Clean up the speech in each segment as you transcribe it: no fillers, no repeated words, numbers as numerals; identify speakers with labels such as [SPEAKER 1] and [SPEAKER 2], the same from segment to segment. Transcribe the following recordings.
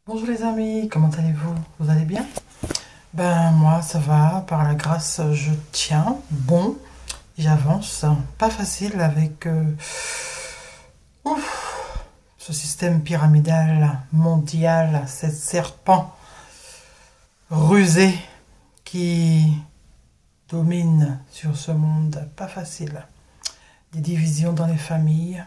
[SPEAKER 1] Bonjour les amis, comment allez-vous? Vous allez bien? Ben moi ça va, par la grâce je tiens, bon, j'avance, pas facile avec ce système pyramidal mondial, cette serpent rusé qui domine sur ce monde, pas facile. Des divisions dans les familles.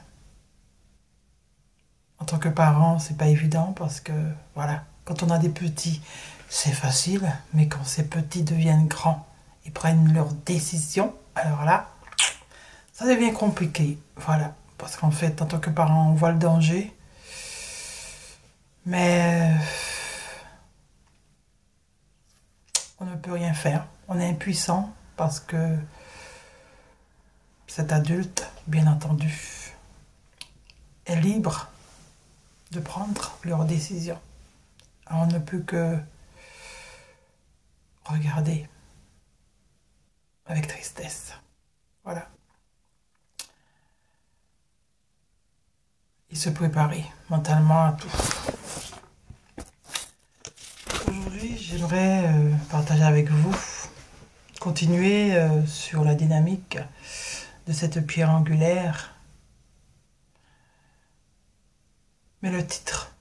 [SPEAKER 1] En tant que parent, c'est pas évident parce que voilà, quand on a des petits, c'est facile, mais quand ces petits deviennent grands et prennent leurs décisions, alors là, ça devient compliqué. Voilà, parce qu'en fait, en tant que parent, on voit le danger, mais on ne peut rien faire. On est impuissant parce que cet adulte, bien entendu, est libre de prendre leurs décisions. Alors, on ne peut que regarder avec tristesse. Voilà. Et se préparer mentalement à tout. Aujourd'hui, j'aimerais partager avec vous, continuer sur la dynamique de cette pierre angulaire. Mais le titre,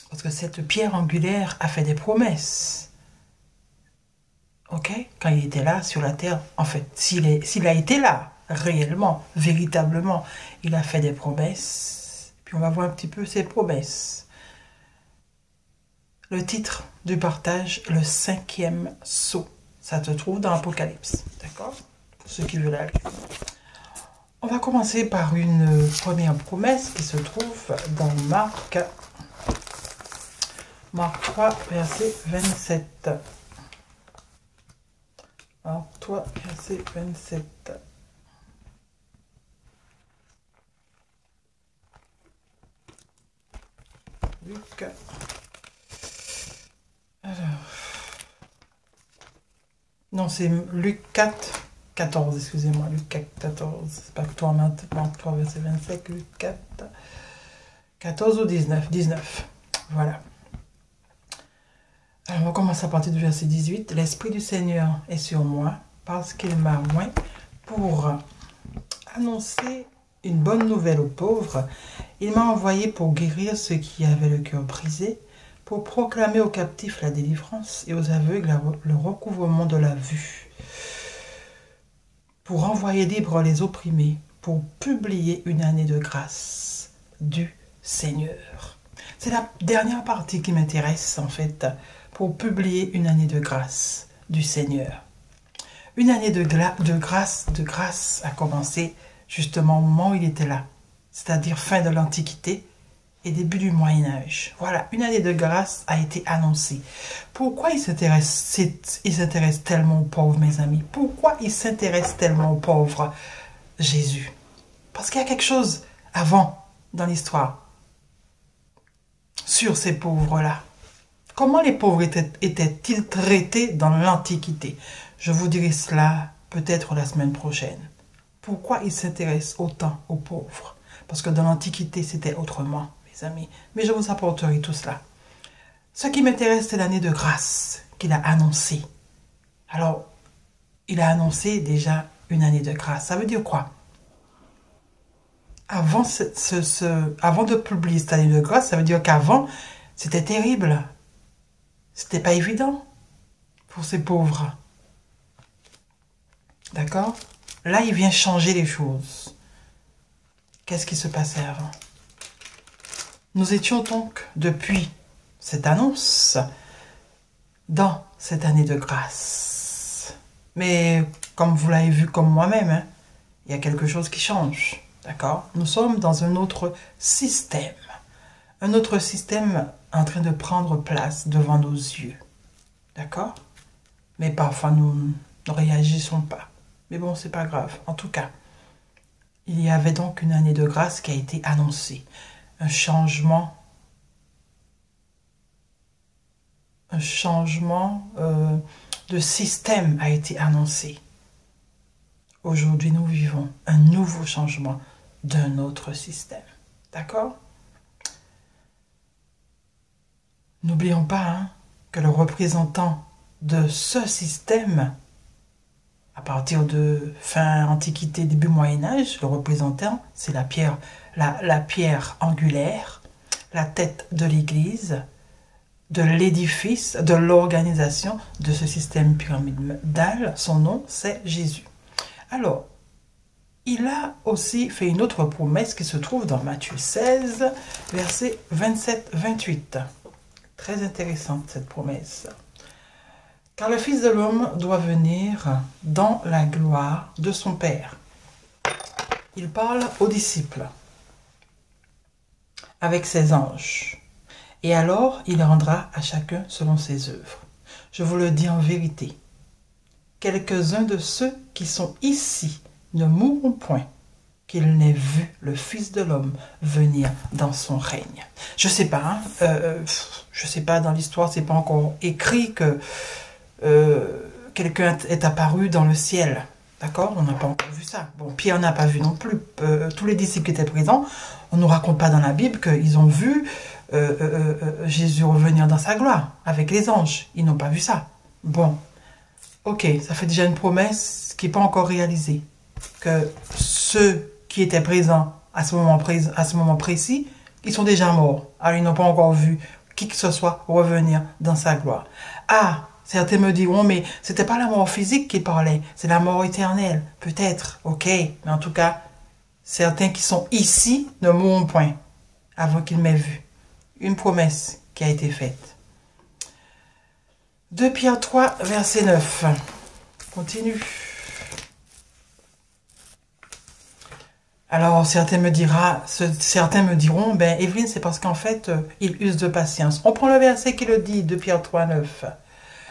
[SPEAKER 1] parce que cette pierre angulaire a fait des promesses. Ok? Quand il était là sur la terre, en fait, s'il a été là, réellement, véritablement, il a fait des promesses. Puis on va voir un petit peu ses promesses. Le titre du partage, le 5e sceau. Ça se trouve dans l'Apocalypse. D'accord? Pour ceux qui veulent aller. On va commencer par une première promesse qui se trouve dans Marc 3, verset 27. Marc 3, verset 27. Luc. Alors. Non, c'est Luc 4, 14, excusez-moi, Luc 4, 14. C'est pas que toi, Marc 3, verset 25, Luc 4, 14 ou 19, 19. Voilà. Alors, on va commencer à partir du verset 18. L'Esprit du Seigneur est sur moi parce qu'il m'a oint pour annoncer une bonne nouvelle aux pauvres. Il m'a envoyé pour guérir ceux qui avaient le cœur brisé, pour proclamer aux captifs la délivrance et aux aveugles le recouvrement de la vue, pour envoyer libres les opprimés, pour publier une année de grâce du Seigneur. C'est la dernière partie qui m'intéresse en fait, pour publier une année de grâce du Seigneur. Une année de grâce a commencé justement au moment où il était là, c'est-à-dire fin de l'Antiquité et début du Moyen-Âge. Voilà, une année de grâce a été annoncée. Pourquoi il s'intéresse tellement aux pauvres, mes amis? Pourquoi il s'intéresse tellement aux pauvres, Jésus? Parce qu'il y a quelque chose avant dans l'histoire sur ces pauvres-là. Comment les pauvres étaient-ils traités dans l'Antiquité? Je vous dirai cela peut-être la semaine prochaine. Pourquoi il s'intéresse autant aux pauvres? Parce que dans l'Antiquité, c'était autrement, mes amis. Mais je vous apporterai tout cela. Ce qui m'intéresse, c'est l'année de grâce qu'il a annoncée. Alors, il a annoncé déjà une année de grâce. Ça veut dire quoi? Avant de publier cette année de grâce, ça veut dire qu'avant, c'était terrible. C'était pas évident pour ces pauvres. D'accord? Là, il vient changer les choses. Qu'est-ce qui se passait avant? Nous étions donc, depuis cette annonce, dans cette année de grâce. Mais, comme vous l'avez vu comme moi-même, hein, il y a quelque chose qui change. D'accord? Nous sommes dans un autre système. Un autre système en train de prendre place devant nos yeux. D'accord? Mais parfois, nous ne réagissons pas. Mais bon, c'est pas grave. En tout cas, il y avait donc une année de grâce qui a été annoncée. Un changement de système a été annoncé. Aujourd'hui, nous vivons un nouveau changement d'un autre système. D'accord? N'oublions pas hein, que le représentant de ce système, à partir de fin Antiquité, début Moyen-Âge, le représentant, c'est la pierre angulaire, la tête de l'Église, de l'édifice, de l'organisation de ce système pyramidal. Son nom, c'est Jésus. Alors, il a aussi fait une autre promesse qui se trouve dans Matthieu 16, versets 27-28. Très intéressante cette promesse. Car le Fils de l'homme doit venir dans la gloire de son Père. Il parle aux disciples avec ses anges. Et alors, il rendra à chacun selon ses œuvres. Je vous le dis en vérité, quelques-uns de ceux qui sont ici ne mourront point, qu'ils n'aient vu le Fils de l'homme venir dans son règne. Je sais pas, je sais pas, dans l'histoire, c'est pas encore écrit que quelqu'un est apparu dans le ciel. D'accord? On n'a pas encore vu ça. Bon, Pierre n'a pas vu non plus. Tous les disciples qui étaient présents, on ne nous raconte pas dans la Bible qu'ils ont vu Jésus revenir dans sa gloire avec les anges. Ils n'ont pas vu ça. Bon, ok, ça fait déjà une promesse qui n'est pas encore réalisée. Que ceux qui étaient présents à ce moment précis, ils sont déjà morts. Alors ils n'ont pas encore vu qui que ce soit revenir dans sa gloire. Ah, certains me diront, mais c'était pas la mort physique qui parlait, c'est la mort éternelle. Peut-être, ok, mais en tout cas, certains qui sont ici ne mourront point avant qu'ils m'aient vu. Une promesse qui a été faite. 2 Pierre 3, verset 9. Continue. Alors, certains me diront, ben, Evelyne, c'est parce qu'en fait, il use de patience. On prend le verset qui le dit, 2 Pierre 3, 9.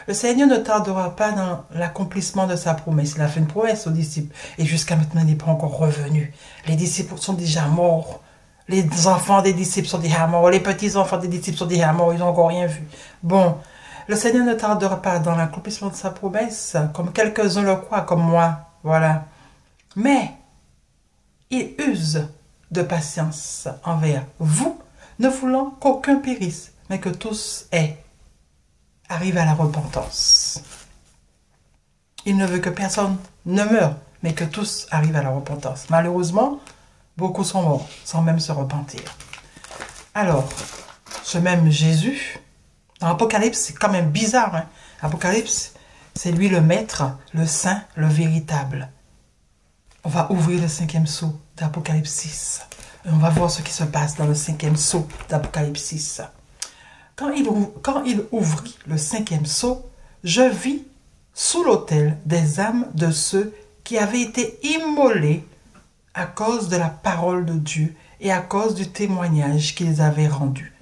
[SPEAKER 1] Le Seigneur ne tardera pas dans l'accomplissement de sa promesse. Il a fait une promesse aux disciples. Et jusqu'à maintenant, il n'est pas encore revenu. Les disciples sont déjà morts. Les enfants des disciples sont déjà morts. Les petits-enfants des disciples sont déjà morts. Ils n'ont encore rien vu. Bon, le Seigneur ne tardera pas dans l'accomplissement de sa promesse, comme quelques-uns le croient, comme moi. Voilà. Mais il use de patience envers vous, ne voulant qu'aucun périsse, mais que tous arrivent à la repentance. Il ne veut que personne ne meure, mais que tous arrivent à la repentance. Malheureusement, beaucoup sont morts, sans même se repentir. Alors, ce même Jésus, dans l'Apocalypse, c'est quand même bizarre. Hein? Apocalypse, c'est lui le maître, le saint, le véritable. On va ouvrir le 5e sceau d'Apocalypse 6. Et on va voir ce qui se passe dans le 5e sceau d'Apocalypse 6. Quand il ouvrit le 5e sceau, je vis sous l'autel des âmes de ceux qui avaient été immolés à cause de la parole de Dieu et à cause du témoignage qu'ils avaient rendu.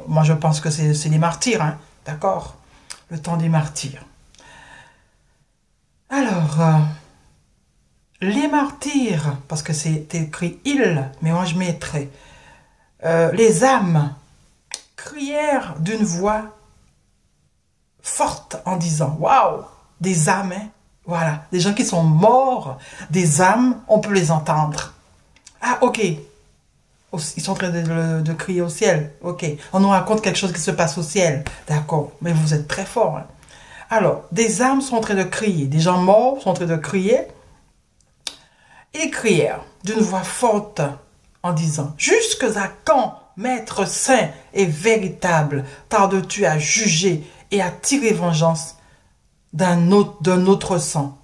[SPEAKER 1] Moi, je pense que c'est les martyrs, hein, d'accord? Le temps des martyrs. Alors, les martyrs, parce que c'est écrit « ils », mais moi je mettrais les âmes crièrent d'une voix forte en disant « Waouh !» Des âmes, hein? Voilà, des gens qui sont morts, des âmes, on peut les entendre. Ah, ok. Ils sont en train de crier au ciel. Ok. On nous raconte quelque chose qui se passe au ciel. D'accord. Mais vous êtes très fort. Hein? Alors, des âmes sont en train de crier. Des gens morts sont en train de crier. Ils crièrent d'une voix forte en disant « Jusque à quand, Maître saint et véritable, tardes-tu à juger et à tirer vengeance d'un autre sang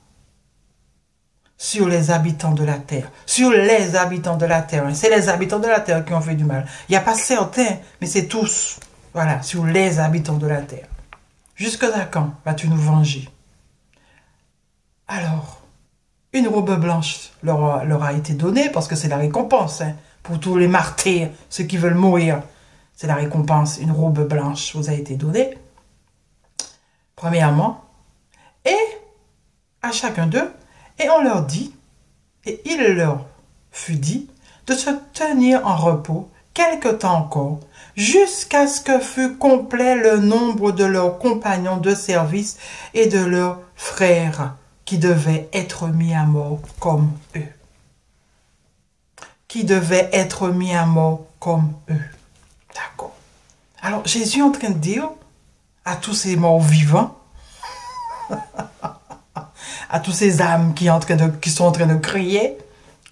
[SPEAKER 1] sur les habitants de la terre ?» Sur les habitants de la terre. C'est les habitants de la terre qui ont fait du mal. Il n'y a pas certains, mais c'est tous. Voilà, sur les habitants de la terre. Jusque à quand vas-tu nous venger? Alors, une robe blanche leur a été donnée, parce que c'est la récompense, hein, pour tous les martyrs, ceux qui veulent mourir. C'est la récompense, une robe blanche vous a été donnée, premièrement, et à chacun d'eux, et on leur dit, et il leur fut dit, de se tenir en repos quelque temps encore, jusqu'à ce que fût complet le nombre de leurs compagnons de service et de leurs frères, qui devaient être mis à mort comme eux. Qui devaient être mis à mort comme eux. D'accord. Alors, Jésus est en train de dire à tous ces morts vivants, à tous ces âmes qui sont en train de crier,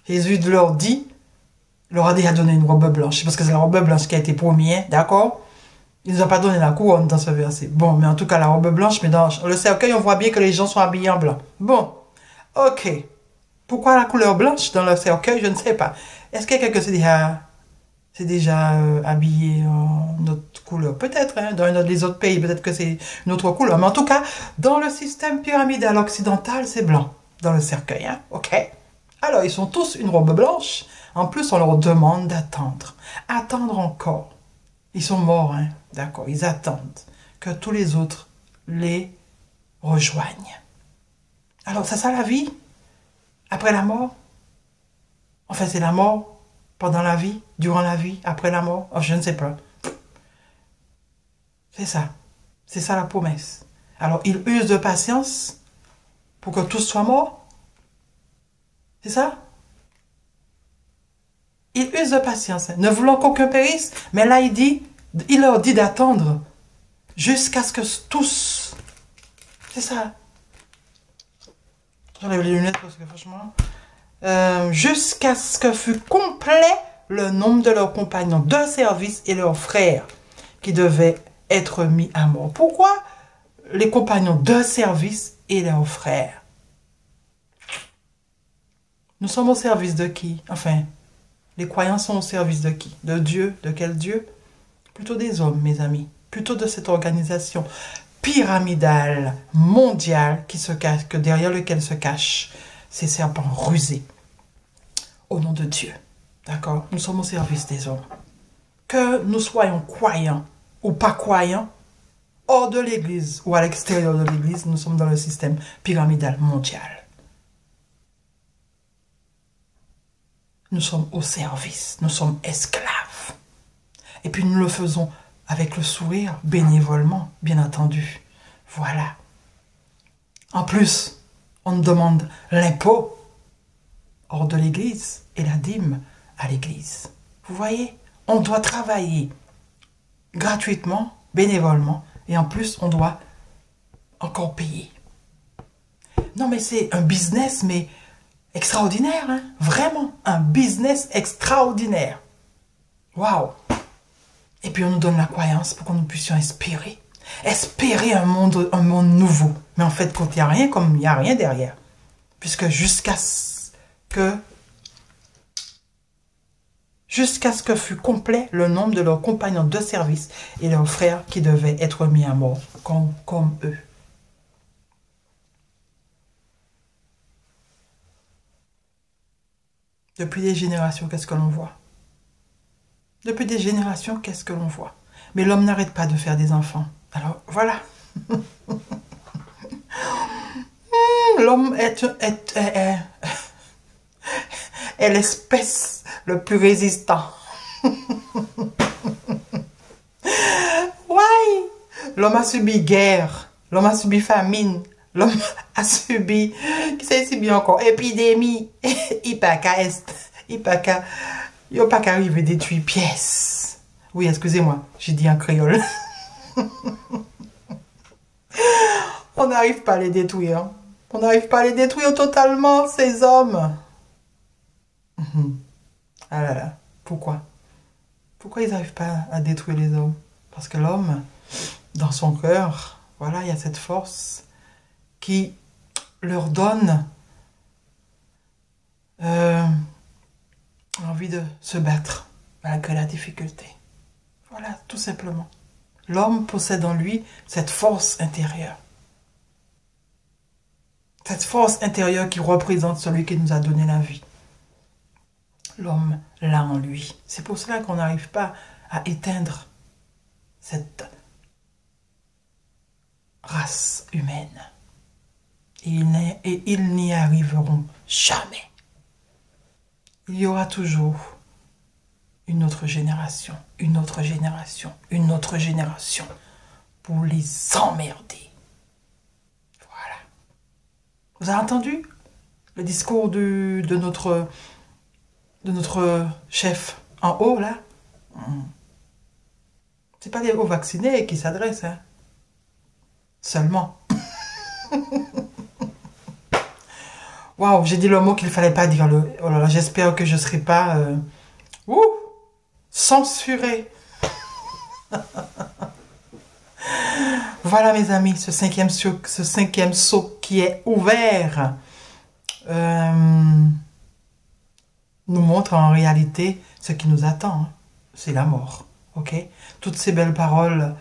[SPEAKER 1] Jésus leur a déjà donné une robe blanche. Parce que c'est la robe blanche qui a été promise, d'accord? Il ne nous a pas donné la couronne dans ce verset. Bon, mais en tout cas, la robe blanche, mais dans le cercueil, on voit bien que les gens sont habillés en blanc. Bon, ok. Pourquoi la couleur blanche dans le cercueil? Je ne sais pas. Est-ce que quelqu'un s'est déjà habillé en autre couleur? Peut-être, hein, dans les autres pays, peut-être que c'est une autre couleur. Mais en tout cas, dans le système pyramidal occidental, c'est blanc dans le cercueil, hein, ok? Alors, ils sont tous une robe blanche. En plus, on leur demande d'attendre. Attendre encore. Ils sont morts, hein, d'accord? Ils attendent que tous les autres les rejoignent. Alors, c'est ça la vie? Après la mort? Enfin, c'est la mort pendant la vie, durant la vie, après la mort? Oh, je ne sais pas. C'est ça. C'est ça la promesse. Alors, il use de patience pour que tous soient morts? C'est ça? Il use de patience, hein, ne voulant qu'aucun périsse, mais là il leur dit d'attendre jusqu'à ce que tous, c'est ça. J'enlève les lunettes parce que franchement, jusqu'à ce que fût complet le nombre de leurs compagnons de service et leurs frères qui devaient être mis à mort. Pourquoi les compagnons de service et leurs frères? Nous sommes au service de qui? Enfin, les croyants sont au service de qui? De Dieu? De quel Dieu? Plutôt des hommes, mes amis. Plutôt de cette organisation pyramidale, mondiale, que derrière lequel se cachent ces serpents rusés. Au nom de Dieu. D'accord? Nous sommes au service des hommes. Que nous soyons croyants ou pas croyants, hors de l'Église ou à l'extérieur de l'Église, nous sommes dans le système pyramidal mondial. Nous sommes au service, nous sommes esclaves. Et puis nous le faisons avec le sourire, bénévolement, bien entendu. Voilà. En plus, on nous demande l'impôt hors de l'église et la dîme à l'église. Vous voyez, on doit travailler gratuitement, bénévolement, et en plus, on doit encore payer. Non, mais c'est un business, mais extraordinaire, hein? Vraiment, un business extraordinaire. Waouh! Et puis on nous donne la croyance pour que nous puissions espérer. Espérer un monde nouveau. Mais en fait, quand il n'y a rien, comme il n'y a rien derrière. Puisque jusqu'à ce que fût complet le nombre de leurs compagnons de service et leurs frères qui devaient être mis à mort, comme eux. Depuis des générations, qu'est-ce que l'on voit? Depuis des générations, qu'est-ce que l'on voit? Mais l'homme n'arrête pas de faire des enfants. Alors, voilà. L'homme est l'espèce le plus résistant. Ouais. L'homme a subi guerre. L'homme a subi famine. L'homme a subi, qui s'est subi encore, épidémie. Il pas qu'à arriver détruire pièces. Oui, excusez-moi, j'ai dit en créole. On n'arrive pas à les détruire. On n'arrive pas à les détruire totalement, ces hommes. Ah là là, pourquoi? Pourquoi ils n'arrivent pas à détruire les hommes? Parce que l'homme, dans son cœur, voilà, il y a cette force qui leur donne envie de se battre malgré la difficulté. Voilà, tout simplement. L'homme possède en lui cette force intérieure. Cette force intérieure qui représente celui qui nous a donné la vie. L'homme l'a en lui. C'est pour cela qu'on n'arrive pas à éteindre cette race humaine. Et ils n'y arriveront jamais. Il y aura toujours une autre génération, une autre génération, une autre génération pour les emmerder. Voilà. Vous avez entendu le discours de notre chef en haut, là? C'est pas les hauts vaccinés qui s'adressent, hein. Seulement. Waouh, j'ai dit le mot qu'il fallait pas dire. Oh là là, j'espère que je ne serai pas censurée. Voilà mes amis, ce cinquième seau qui est ouvert nous montre en réalité ce qui nous attend. Hein. C'est la mort. Ok. Toutes ces belles paroles,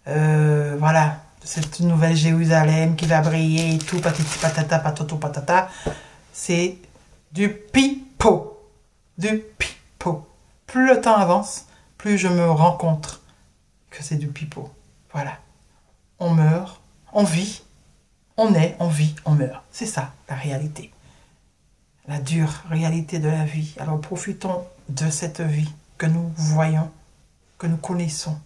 [SPEAKER 1] voilà, cette nouvelle Jérusalem qui va briller et tout, patati patata, patoto patata, c'est du pipeau. Du pipeau. Plus le temps avance, plus je me rends compte que c'est du pipeau. Voilà. On meurt, on vit, on est, on vit, on meurt. C'est ça, la réalité. La dure réalité de la vie. Alors profitons de cette vie que nous voyons, que nous connaissons.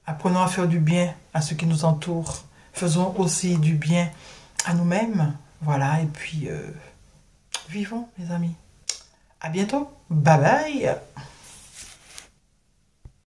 [SPEAKER 1] Apprenons à faire du bien à ceux qui nous entourent. Faisons aussi du bien à nous-mêmes. Voilà, et puis vivons, mes amis. À bientôt. Bye bye.